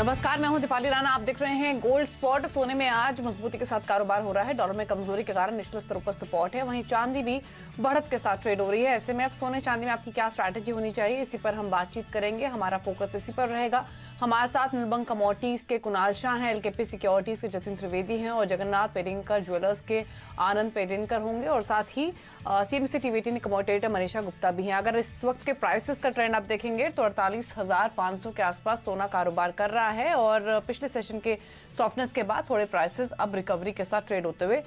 नमस्कार, मैं हूं दीपाली राणा। आप देख रहे हैं गोल्ड स्पॉट। सोने में आज मजबूती के साथ कारोबार हो रहा है। डॉलर में कमजोरी के कारण निचले स्तरों पर सपोर्ट है। वहीं चांदी भी बढ़त के साथ ट्रेड हो रही है। ऐसे में अब सोने चांदी में आपकी क्या स्ट्रैटेजी होनी चाहिए, इसी पर हम बातचीत करेंगे। हमारा फोकस इसी पर रहेगा। हमारे साथ निर्बंग कमोडिटीज के कुणाल शाह हैं, एलकेपी सिक्योरिटीज के जतिन त्रिवेदी हैं और जगन्नाथ पेडिंकर ज्वेलर्स के आनंद पेडिंकर होंगे और साथ ही सीएमसी टीवी कमोडिटर मनीषा गुप्ता भी हैं। अगर इस वक्त के प्राइसेस का ट्रेंड आप देखेंगे तो 48,500 के आसपास सोना कारोबार कर रहा है और पिछले सेशन के सॉफ्टनेस के बाद थोड़े प्राइसेस अब रिकवरी के साथ ट्रेड होते हुए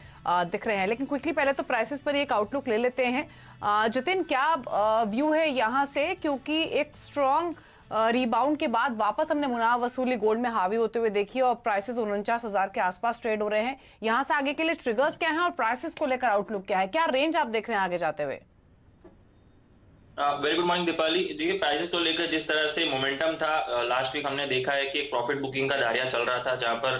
दिख रहे हैं। लेकिन क्विकली पहले तो प्राइसेस पर एक आउटलुक ले लेते हैं। जतिन, क्या व्यू है यहाँ से, क्योंकि एक स्ट्रॉन्ग रिबाउंड के बाद वापस हमने मुनाफा वसूली गोल्ड में हावी होते हुए देखी और प्राइसेस 49,000 के आसपास ट्रेड हो रहे हैं। यहाँ से आगे के लिए ट्रिगर्स क्या हैं और प्राइसेस को लेकर आउटलुक क्या है, क्या रेंज आप देख रहे हैं आगे जाते हुए? Very good morning Deepali. देखिए, प्राइसेस को लेकर जिस तरह से मोमेंटम था लास्ट वीक हमने देखा है कि एक प्रॉफिट बुकिंग का दायरा चल रहा था, जहां पर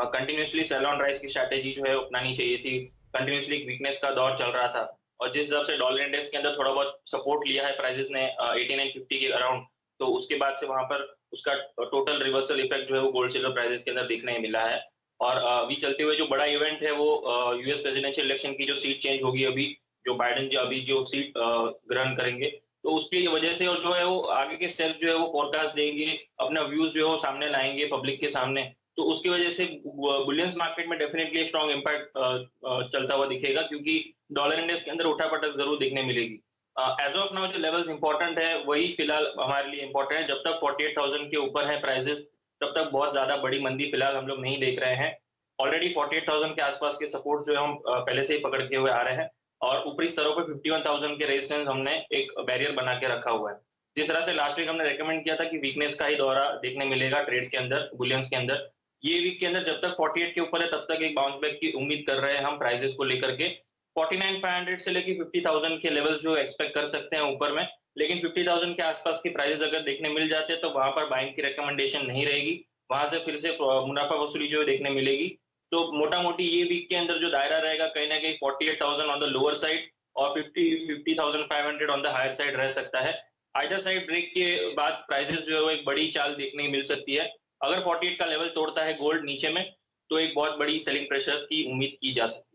कंटिन्यूसली सेल ऑन राइज की स्ट्रैटेजी जो है अपनानी चाहिए थी। कंटिन्यूसली वीकनेस का दौर चल रहा था और जिस हिसाब से डॉलर इंडेक्स के अंदर थोड़ा बहुत सपोर्ट लिया है प्राइसेस ने 8950 के अराउंड, तो उसके बाद से वहां पर उसका टोटल रिवर्सल इफेक्ट जो है वो गोल्ड सिल्वर प्राइसेस के अंदर देखने मिला है। और अभी चलते हुए जो बड़ा इवेंट है वो यूएस प्रेसिडेंशियल इलेक्शन की जो सीट चेंज होगी, अभी जो बाइडेन जो अभी जो सीट ग्रहण करेंगे, तो उसकी वजह से और जो है वो आगे के स्टेप्स जो है वो फोरकास्ट देंगे, अपना व्यूज जो है वो सामने लाएंगे पब्लिक के सामने। तो उसकी वजह से बुलियंस मार्केट में डेफिनेटली एक स्ट्रॉन्ग इम्पैक्ट चलता हुआ दिखेगा, क्योंकि डॉलर इंडेक्स के अंदर उठापटक जरूर देखने मिलेगी। एज ऑफ नाउ जो लेवल्स इंपॉर्टेंट है वही फिलहाल हमारे लिए इंपॉर्टेंट है। जब तक 48,000 के ऊपर है प्राइसेस, तब तक बहुत ज्यादा बड़ी मंदी फिलहाल हम लोग नहीं देख रहे हैं। ऑलरेडी 48,000 के आसपास के सपोर्ट जो है हम पहले से ही पकड़ के हुए आ रहे हैं और ऊपरी स्तरों पर 51,000 के रेजिस्टेंस हमने एक बैरियर बना के रखा हुआ है। जिस तरह से लास्ट वीक हमने रेकमेंड किया था कि वीकनेस का ही दौरा देखने मिलेगा ट्रेड के अंदर, बुलियंस के अंदर, ये वीक के अंदर जब तक 48 के ऊपर है तब तक एक बाउंस बैक की उम्मीद कर रहे हैं हम प्राइसेस को लेकर के। 49,500 से लेके 50,000 के लेवल्स जो एक्सपेक्ट कर सकते हैं ऊपर में, लेकिन 50,000 के आसपास के प्राइसेस अगर देखने मिल जाते हैं तो वहां पर बाइंग की रिकमेंडेशन नहीं रहेगी। वहां से फिर से मुनाफा वसूली जो देखने मिलेगी। तो मोटा मोटी ये वीक के अंदर जो दायरा रहेगा कहीं ना कहीं 48,000 ऑन द लोअर साइड और 50,500 ऑन द हायर साइड रह सकता है। आइदर साइड ब्रेक के बाद प्राइसेस जो है वो एक बड़ी चाल देखने मिल सकती है। अगर 48 का लेवल तोड़ता है गोल्ड नीचे में, तो एक बहुत बड़ी सेलिंग प्रेशर की उम्मीद की जा सकती है।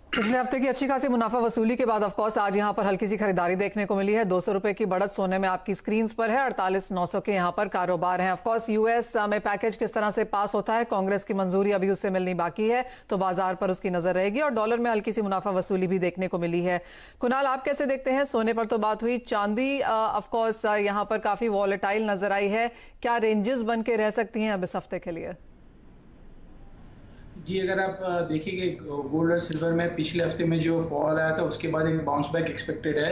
पिछले हफ्ते की अच्छी खासी मुनाफा वसूली के बाद ऑफकोर्स आज यहां पर हल्की सी खरीदारी देखने को मिली है। 200 रुपए की बढ़त सोने में आपकी स्क्रीन पर है। 48,900 के यहां पर कारोबार है। ऑफकोर्स यूएस में पैकेज किस तरह से पास होता है, कांग्रेस की मंजूरी अभी उससे मिलनी बाकी है, तो बाजार पर उसकी नजर रहेगी। और डॉलर में हल्की सी मुनाफा वसूली भी देखने को मिली है। कुणाल, आप कैसे देखते हैं? सोने पर तो बात हुई, चांदी ऑफकोर्स यहां पर काफी वॉलेटाइल नजर आई है। क्या रेंजेस बन के रह सकती हैं अब इस हफ्ते के लिए? जी, अगर आप देखेंगे गोल्ड और सिल्वर में पिछले हफ्ते में जो फॉल आया था उसके बाद एक बाउंस बैक एक्सपेक्टेड है।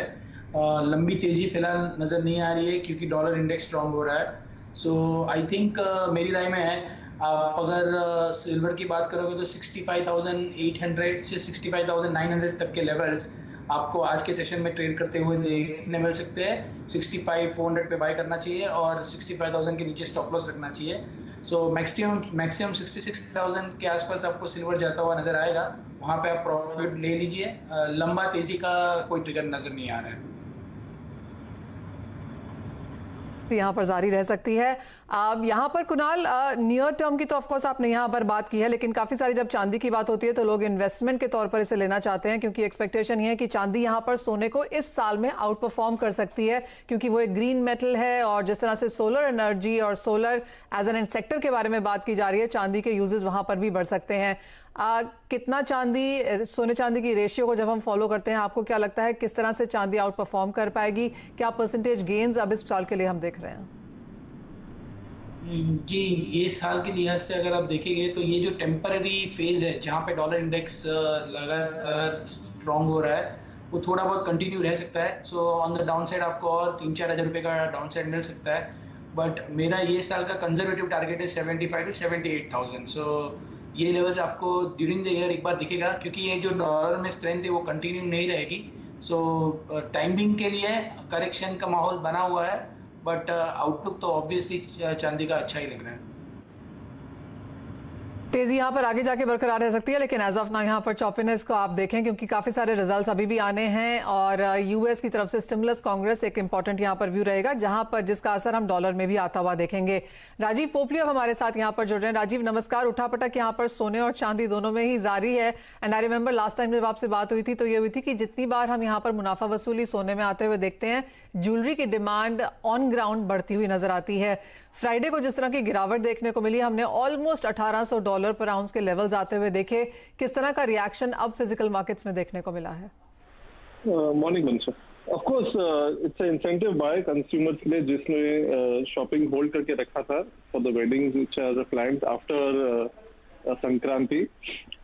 लंबी तेजी फिलहाल नज़र नहीं आ रही है क्योंकि डॉलर इंडेक्स स्ट्रांग हो रहा है। सो आई थिंक मेरी राय में है, आप अगर सिल्वर की बात करोगे तो 65,800 से 65,900 तक के लेवल्स आपको आज के सेशन में ट्रेड करते हुए देखने मिल सकते हैं। 65,400 पे बाय करना चाहिए और 65,000 के नीचे स्टॉप लॉस रखना चाहिए। सो मैक्सिमम 66,000 के आसपास आपको सिल्वर जाता हुआ नजर आएगा, वहां पे आप प्रॉफिट ले लीजिए। लंबा तेजी का कोई ट्रिगर नजर नहीं आ रहा है। यहाँ पर जारी रह सकती है। अब यहाँ पर कुणाल, नियर टर्म की तो ऑफकोर्स आपने यहाँ पर बात की है, लेकिन काफी सारी जब चांदी की बात होती है तो लोग इन्वेस्टमेंट के तौर पर इसे लेना चाहते हैं, क्योंकि एक्सपेक्टेशन ये है कि चांदी यहाँ पर सोने को इस साल में आउट परफॉर्म कर सकती है, क्योंकि वो एक ग्रीन मेटल है और जिस तरह से सोलर एनर्जी और सोलर एज एन सेक्टर के बारे में बात की जा रही है, चांदी के यूजेस वहां पर भी बढ़ सकते हैं। कितना चांदी सोने चांदी की रेशियो को जब हम फॉलो करते हैं, आपको क्या लगता है किस तरह से चांदी आउट परफॉर्म कर पाएगी? क्या परसेंटेज गेन्स अब इस साल के लिए हम देख रहे हैं? जी, ये साल के लिहाज से अगर आप देखेंगे तो ये जो टेम्पररी फेज है जहाँ पे डॉलर इंडेक्स लगातार स्ट्रॉन्ग हो रहा है, वो थोड़ा बहुत कंटिन्यू रह सकता है। So on the down side आपको और 3-4 हज़ार रुपये का डाउन साइड मिल सकता है। बट मेरा ये साल का कंजर्वेटिव टारगेट है 75 to 78,000। सो ये लेवल्स आपको ड्यूरिंग द ईयर एक बार दिखेगा, क्योंकि ये जो डॉलर में स्ट्रेंथ है वो कंटिन्यू नहीं रहेगी। सो टाइमिंग के लिए करेक्शन का माहौल बना हुआ है, बट आउटलुक तो ऑब्वियसली चांदी का अच्छा ही लग रहा है। तेजी यहाँ पर आगे जाके बरकरार रह सकती है, लेकिन एज ऑफ नाउ यहाँ पर चॉपिनेस को आप देखें क्योंकि काफी सारे रिजल्ट्स अभी भी आने हैं और यूएस की तरफ से स्टिमुलस कांग्रेस एक इंपॉर्टेंट यहाँ पर व्यू रहेगा, जहां पर जिसका असर हम डॉलर में भी आता हुआ देखेंगे। राजीव पोपली अब हमारे साथ यहाँ पर जुड़ रहे हैं। राजीव नमस्कार। उठापटक यहाँ पर सोने और चांदी दोनों में ही जारी है and I remember last time जब आपसे बात हुई थी तो ये हुई थी कि जितनी बार हम यहाँ पर मुनाफा वसूली सोने में आते हुए देखते हैं, ज्वेलरी की डिमांड ऑन ग्राउंड बढ़ती हुई नजर आती है। फ्राइडे को जिस तरह की गिरावट देखने को मिली, हमने ऑलमोस्ट $1800 पर आउंस के लेवल्स आते हुए देखे, किस तरह का रिएक्शन अब फिजिकल मार्केट्स में देखने को मिला है? Morning Mansha, of course it's a incentive buy consumers के लिए जिसने शॉपिंग होल्ड करके रखा था for the weddings which are planned after Sankranti,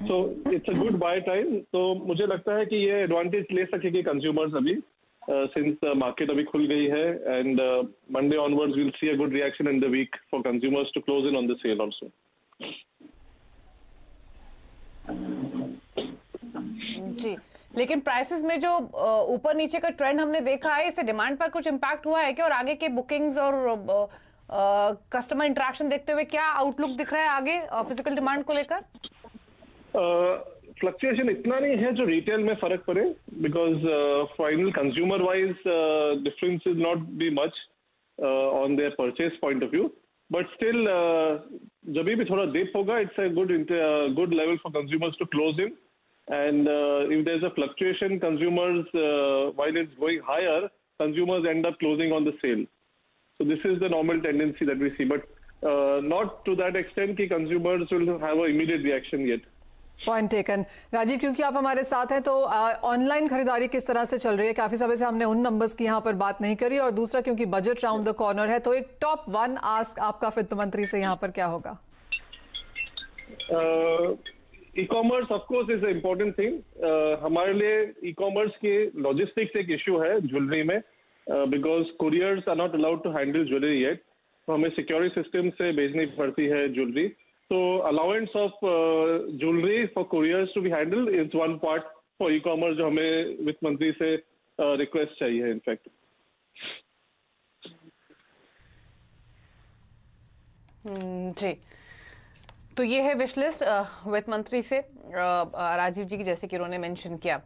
so it's a good buy time. तो मुझे लगता है कि ये एडवांटेज ले सकेंगे कंज्यूमर्स अभी since the market अभी खुल गई है and Monday onwards we'll see a good reaction in the week for consumers to close in on the sale also. जी, लेकिन प्राइसेस में जो ऊपर नीचे का ट्रेंड हमने देखा है, इससे डिमांड पर कुछ इम्पैक्ट हुआ है क्या? और आगे के बुकिंग्स और कस्टमर इंटरेक्शन देखते हुए क्या आउटलुक दिख रहा है आगे फिजिकल डिमांड को लेकर? फ्लक्चुएशन इतना नहीं है जो रिटेल में फर्क पड़े, because final consumer wise difference is not be much on their purchase point of view, but still जब भी थोड़ा डिप होगा it's a good level for consumers to close in and if there is a fluctuation consumers while it's going higher consumers end up closing on the sale, so this is the normal tendency that we see, but not to that extent कि consumers will have a immediate reaction yet. Point taken. Rajiv, क्योंकि आप हमारे साथ हैं तो online खरीदारी किस तरह से चल रही है? काफी समय से हमने उन नंबर्स की यहाँ पर बात नहीं करी, और दूसरा क्योंकि बजट राउंड द कॉर्नर है तो एक टॉप 1 आस्क आपका वित्त मंत्री से यहाँ पर क्या होगा? E commerce of course is a important thing. हमारे लिए ई कॉमर्स के लॉजिस्टिक्स एक इश्यू है ज्वेलरी में, because couriers are not allowed to handle jewellery yet, तो हमें सिक्योरिटी सिस्टम से भेजनी पड़ती है jewellery. So allowance of jewelry for couriers to be handled is one part for e-commerce जो हमें वित्त मंत्री से रिक्वेस्ट चाहिए इनफैक्ट। जी, तो ये है विश लिस्ट वित्त मंत्री से राजीव जी की, जैसे कि उन्होंने मेंशन किया।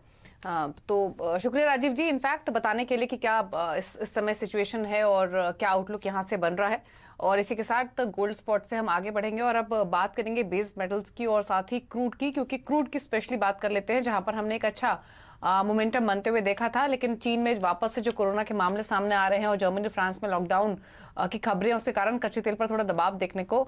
तो शुक्रिया राजीव जी इनफैक्ट बताने के लिए कि क्या इस समय सिचुएशन है और क्या आउटलुक यहाँ से बन रहा है। और इसी के साथ गोल्ड स्पॉट से हम आगे बढ़ेंगे और अब बात करेंगे बेस मेटल्स की और साथ ही क्रूड की, क्योंकि क्रूड की स्पेशली बात कर लेते हैं, जहां पर हमने एक अच्छा मोमेंटम बनते हुए देखा था, लेकिन चीन में वापस से जो कोरोना के मामले सामने आ रहे हैं और जर्मनी फ्रांस में लॉकडाउन की खबरें, उसके कारण कच्चे तेल पर थोड़ा दबाव देखने को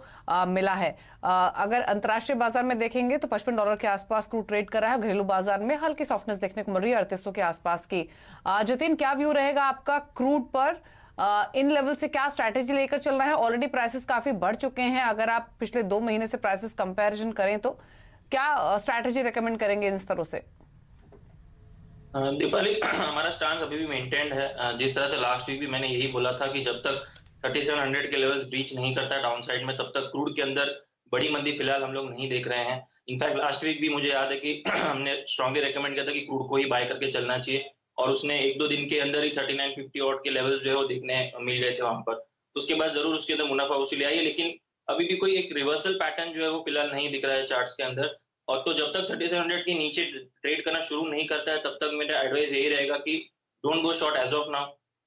मिला है। अगर अंतर्राष्ट्रीय बाजार में देखेंगे तो $55 के आसपास क्रूड ट्रेड कर रहा है, घरेलू बाजार में हल्की सॉफ्टनेस देखने को मिल रही है 3800 के आसपास की। जतिन, क्या व्यू रहेगा आपका क्रूड पर? इन लेवल से क्या स्ट्रैटेजी लेकर चल रहा है? ऑलरेडी प्राइसेस काफी बढ़ चुके हैं, अगर आप पिछले 2 महीने से प्राइसेस कंपैरिजन करें तो क्या स्ट्रैटेजी रेकमेंड करेंगे इन स्तरों से? दीपाली, हमारा स्टांस अभी भी मेंटेन्ड है। जिस तरह से लास्ट वीक भी मैंने यही बोला था कि जब तक 3700 के लेवल्स ब्रीच नहीं करता डाउन साइड में, तब तक क्रूड के अंदर बड़ी मंदी फिलहाल हम लोग नहीं देख रहे हैं। इनफैक्ट लास्ट वीक भी मुझे याद है कि हमने स्ट्रांगली रेकमेंड किया था कि क्रूड को ही बाय करके चलना चाहिए, और उसने 1-2 दिन के अंदर ही 3950 ऑड के लेवल्स जो है वो देखने मिल गए थे वहां पर। उसके बाद जरूर उसके अंदर मुनाफा वसूली आई है, लेकिन अभी भी कोई एक रिवर्सल पैटर्न जो है वो फिलहाल नहीं दिख रहा है चार्ट्स के अंदर। और तो जब तक 3700 के नीचे ट्रेड करना शुरू नहीं करता है, तब तक मेरा एडवाइस यही रहेगा कि don't go short as of now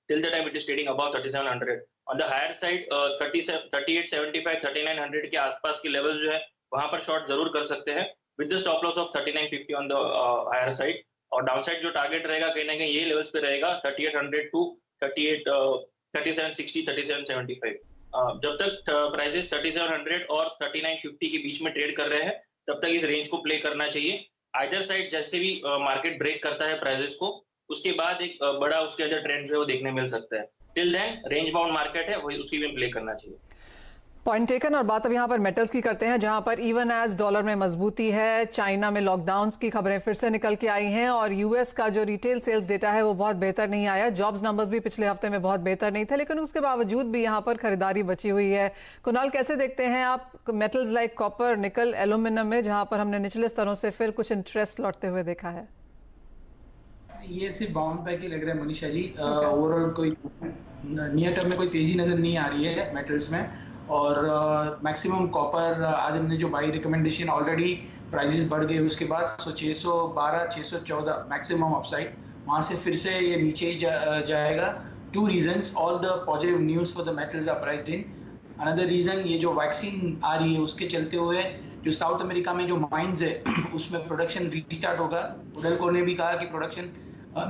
till the time it is trading about 3700। On the higher side 3875 3900 के आसपास के लेवल्स जो है वहां पर शॉर्ट जरूर कर सकते हैं with the stop loss of 3950 on the higher side. और डाउन साइड जो टारगेट रहेगा कहीं ना कहीं ये लेवल्स पे रहेगा 3800 टू 3760 3775। जब तक प्राइसेस 3700 और 3950 के बीच में ट्रेड कर रहे हैं तब तक इस रेंज को प्ले करना चाहिए। आइदर साइड जैसे भी मार्केट ब्रेक करता है प्राइसेस को, उसके बाद एक बड़ा उसके अंदर ट्रेंड जो है वो देखने मिल सकता है। Till then range bound market है, वही उसकी भी प्ले करना चाहिए। Point taken. और बात अब यहाँ पर मेटल्स की करते हैं, जहां पर इवन एज डॉलर में मजबूती है, चाइना में लॉकडाउन्स की खबरें फिर से निकल के आई हैं और यूएस का जो रिटेल सेल्स डेटा है वो बहुत बेहतर नहीं आया। जॉब्स नंबर्स भी पिछले हफ्ते में बहुत बेहतर नहीं थे, लेकिन उसके बावजूद भी यहाँ पर खरीदारी बची हुई है। कुणाल, कैसे देखते हैं आप मेटल्स लाइक कॉपर, निकल, एल्यूमिनियम में, जहां पर हमने निचले स्तरों से फिर कुछ इंटरेस्ट लौटते हुए देखा है? ये सिर्फ बाउंड बैक ही लग रहा है मनीषा जी। ओवरऑल कोई नियर टर्म में कोई तेजी नजर नहीं आ रही है मेटल्स में। और मैक्सिमम कॉपर आज हमने जो बाई रिकमेंडेशन ऑलरेडी प्राइजेस बढ़ गए उसके बाद 612 614 मैक्सिमम अपसाइड, वहाँ से फिर से ये नीचे ही जाएगा। 2 reasons, all the positive news for the metals are priced in. Another reason, ये जो वैक्सीन आ रही है उसके चलते हुए जो साउथ अमेरिका में जो माइंस है उसमें प्रोडक्शन रीस्टार्ट होगा। उडल्को ने भी कहा कि प्रोडक्शन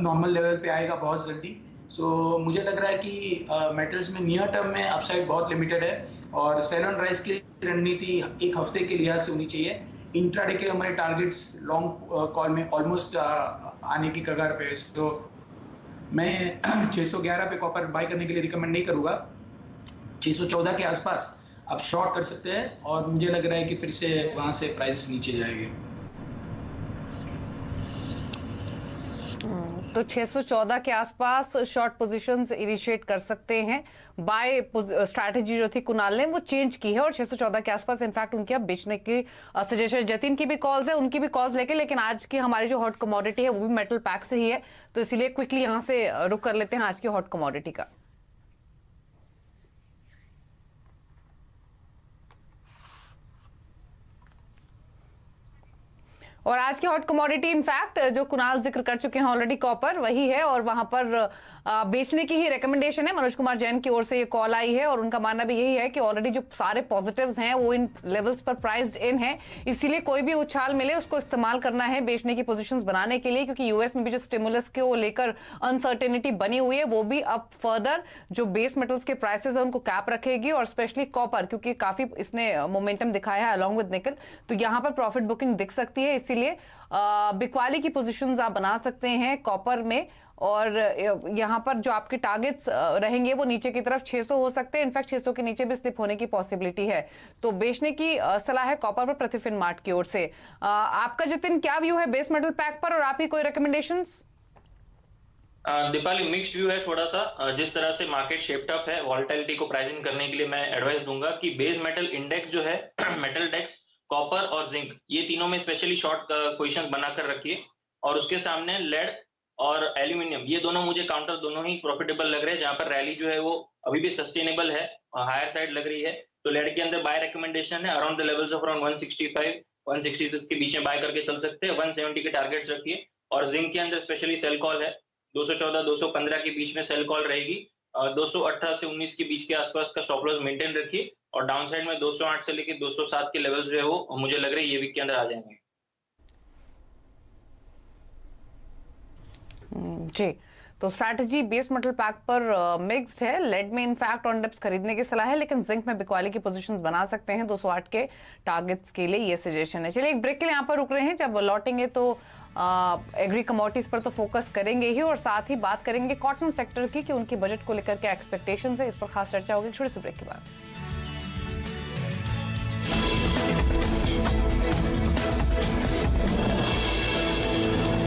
नॉर्मल लेवल पे आएगा बहुत जल्दी। सो मुझे लग रहा है कि मेटल्स में नियर टर्म में अपसाइड बहुत लिमिटेड है और सेल ऑन राइज की रणनीति एक हफ्ते के लिहाज से होनी चाहिए। इंट्राडे के हमारे टारगेट्स लॉन्ग कॉल में ऑलमोस्ट आने की कगार पे है। तो मैं 611 पे कॉपर बाय करने के लिए रिकमेंड नहीं करूँगा। 614 के आसपास आप शॉर्ट कर सकते हैं और मुझे लग रहा है कि फिर से वहाँ से प्राइसेस नीचे जाएंगे। तो 614 के आसपास शॉर्ट पोजीशंस इनिशिएट कर सकते हैं। बाय स्ट्रैटेजी जो थी कुणाल ने वो चेंज की है और 614 के आसपास इनफैक्ट उनकी अब बेचने की सजेशन। जतिन की भी कॉल्स है, उनकी भी कॉल्स लेके, लेकिन आज की हमारी जो हॉट कमोडिटी है वो भी मेटल पैक से ही है, तो इसीलिए क्विकली यहां से रुक कर लेते हैं आज की हॉट कमोडिटी का। और आज की हॉट कमोडिटी इनफैक्ट जो कुणाल जिक्र कर चुके हैं ऑलरेडी, कॉपर वही है और वहां पर बेचने की ही रिकमेंडेशन है। मनोज कुमार जैन की ओर से ये कॉल आई है और उनका मानना भी यही है कि ऑलरेडी जो सारे पॉजिटिव्स हैं वो इन लेवल्स पर प्राइस्ड इन है, इसीलिए कोई भी उछाल मिले उसको इस्तेमाल करना है बेचने की पोजीशंस बनाने के लिए, क्योंकि यूएस में भी जो स्टिमुलस को लेकर अनसर्टेनिटी बनी हुई है वो भी अब फर्दर जो बेस मेटल्स के प्राइसेस है उनको कैप रखेगी और स्पेशली कॉपर, क्योंकि काफी इसने मोमेंटम दिखाया है अलॉन्ग विद निकल, तो यहाँ पर प्रॉफिट बुकिंग दिख सकती है। इसीलिए बिकवाली की पोजीशंस आप बना सकते हैं कॉपर में और यहां पर जो आपके टारगेट्स रहेंगे वो नीचे की तरफ 600 हो सकते हैं, इनफैक्ट 600 के नीचे भी स्लिप होने की पॉसिबिलिटी है। तो बेचने की सलाह है कॉपर पर प्रतिफिन मार्ट की ओर से। आपका जितिन क्या व्यू है बेस मेटल पैक पर और आपकी कोई रिकमेंडेशंस? दीपाली मिक्स्ड व्यू है थोड़ा सा। जिस तरह से मार्केट शेप्ड अप है, वॉलेटिलिटी को प्राइसिंग करने के लिए मैं एडवाइस दूंगा कि बेस मेटल इंडेक्स जो है मेटल डेक्स, कॉपर और जिंक, ये तीनों में स्पेशली शॉर्ट पोजीशन बनाकर रखिए और उसके सामने लेड और एल्यूमिनियम, ये दोनों मुझे काउंटर दोनों ही प्रॉफिटेबल लग रहे हैं, जहां पर रैली जो है वो अभी भी सस्टेनेबल है, हायर साइड लग रही है। तो लेड के अंदर बाय रिकमेंडेशन है around the levels of around 165 166 के बीच में बाय करके चल सकते हैं। 170 के टारगेट्स रखिए और जिंक के अंदर स्पेशली सेल कॉल है 214 215 के बीच में सेल कॉल रहेगी। 218 से 19 के बीच के आसपास का स्टॉप लॉस मेंटेन रखिए और डाउन साइड में 208 से लेकर 207 के लेवल्स जो है वो मुझे लग रहा है ये वीक के अंदर आ जाएंगे। जी, तो स्ट्रैटेजी बेस मेटल पैक पर मिक्स्ड है। लेड में इनफैक्ट ऑन डिप्स खरीदने की सलाह है, लेकिन जिंक में बिकवाली की पोजीशंस बना सकते हैं 208 के टारगेट्स के लिए, ये सजेशन है। चलिए एक ब्रेक के लिए यहाँ पर रुक रहे हैं, जब लौटेंगे तो एग्री कमोडिटीज पर तो फोकस करेंगे ही और साथ ही बात करेंगे कॉटन सेक्टर की कि उनकी बजट को लेकर क्या एक्सपेक्टेशंस है, इस पर खास चर्चा होगी छोटे से ब्रेक के बाद।